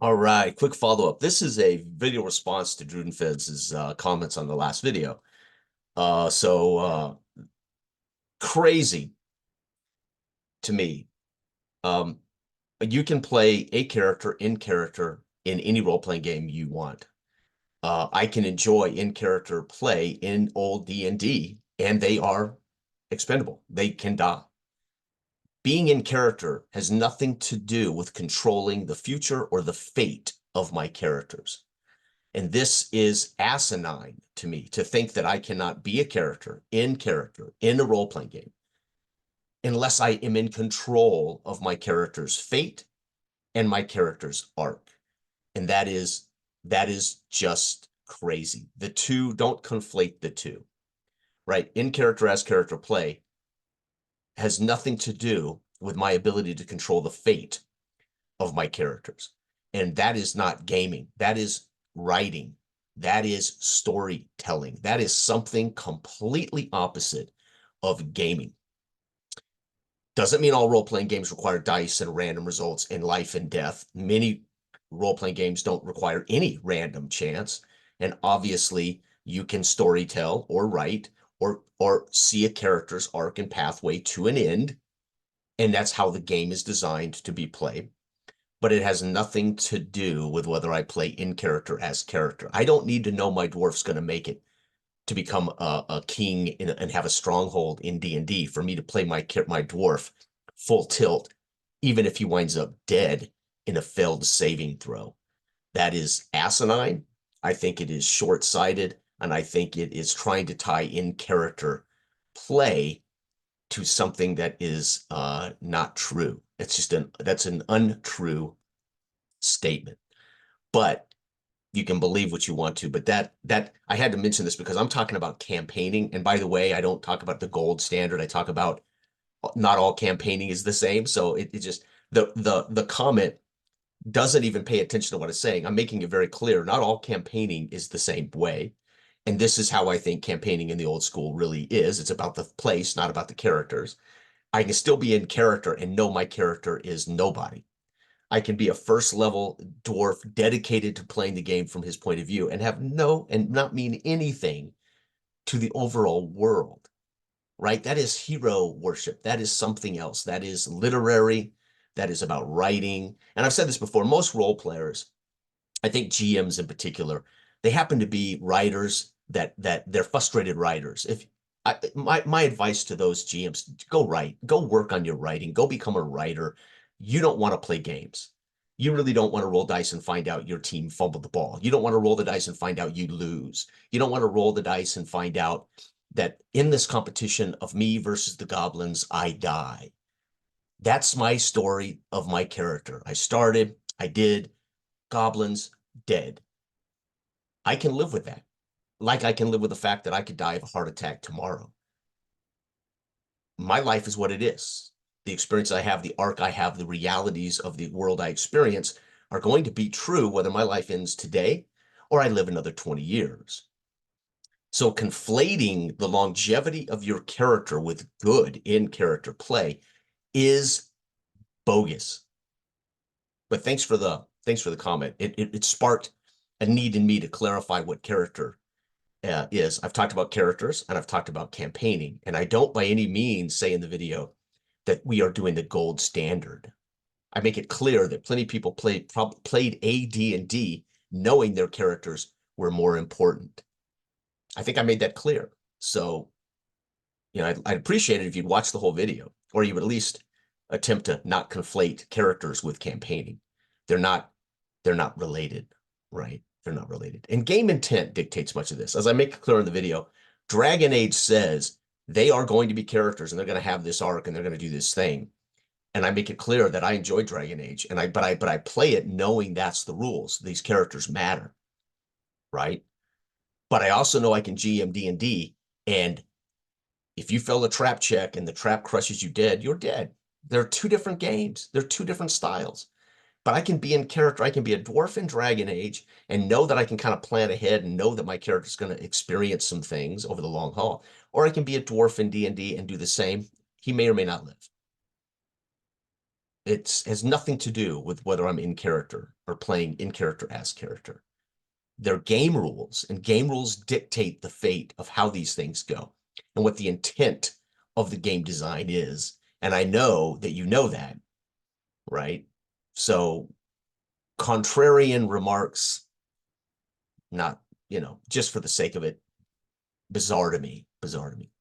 All right, quick follow-up. This is a video response to Drudenfusz's comments on the last video. Crazy to me. Um, you can play a character in any role-playing game you want. I can enjoy in-character play in old D&D, and they are expendable. They can die. Being in character has nothing to do with controlling the future or the fate of my characters. And this is asinine to me to think that I cannot be a character in a role playing game unless I am in control of my character's fate and my character's arc. And that is just crazy. The two, don't conflate the two, right? In character as character play has nothing to do with my ability to control the fate of my characters. And that is not gaming. That is writing. That is storytelling. That is something completely opposite of gaming. Doesn't mean all role-playing games require dice and random results in life and death. Many role-playing games don't require any random chance. And obviously, you can storytell or write or see a character's arc and pathway to an end. And that's how the game is designed to be played. But it has nothing to do with whether I play in character as character. I don't need to know my dwarf's going to make it to become a king and have a stronghold in D&D for me to play my dwarf full tilt, even if he winds up dead in a failed saving throw. That is asinine. I think it is short-sighted, and I think it is trying to tie in character play to something that is not true. That's an untrue statement. But you can believe what you want to, but that I had to mention this because I'm talking about campaigning. And by the way, I don't talk about the gold standard. I talk about not all campaigning is the same. So it just the comment doesn't even pay attention to what it's saying. I'm making it very clear. Not all campaigning is the same way. And this is how I think campaigning in the old school really is. It's about the place, not about the characters. I can still be in character and know my character is nobody. I can be a first level dwarf dedicated to playing the game from his point of view and not mean anything to the overall world, right? That is hero worship. That is something else. That is literary. That is about writing. And I've said this before, most role players, I think GMs in particular, they happen to be writers that they're frustrated writers. If my advice to those GMs, go write, go work on your writing, go become a writer. You don't want to play games. You really don't want to roll dice and find out your team fumbled the ball. You don't want to roll the dice and find out you lose. You don't want to roll the dice and find out that in this competition of me versus the goblins, I die. That's my story of my character. I did, goblins, dead. I can live with that. Like I can live with the fact that I could die of a heart attack tomorrow. My life is what it is. The experience I have, the arc I have, the realities of the world I experience are going to be true whether my life ends today or I live another 20 years. So conflating the longevity of your character with good in-character play is bogus. But thanks for the comment. It sparked a need in me to clarify what character is. I've talked about characters and I've talked about campaigning, and I don't by any means say in the video that we are doing the gold standard. I make it clear that plenty of people played AD&D knowing their characters were more important. I think I made that clear. So, I'd appreciate it if you'd watch the whole video, or you would at least attempt to not conflate characters with campaigning. They're not related, right? They're not related. And game intent dictates much of this. As I make it clear in the video, Dragon Age says they are going to be characters and they're going to have this arc and they're going to do this thing. And I make it clear that I enjoy Dragon Age, but I play it knowing that's the rules. These characters matter, right? But I also know I can GM D&D, and if you fail a trap check and the trap crushes you dead, you're dead. They're two different games. They're two different styles. But I can be in character. I can be a dwarf in Dragon Age and know that I can kind of plan ahead and know that my character is going to experience some things over the long haul. Or I can be a dwarf in D&D and do the same. He may or may not live. It's has nothing to do with whether I'm in character or playing in character as character. They're game rules, and game rules dictate the fate of how these things go and what the intent of the game design is. And I know that you know that, right? So contrarian remarks, not, just for the sake of it, bizarre to me, bizarre to me.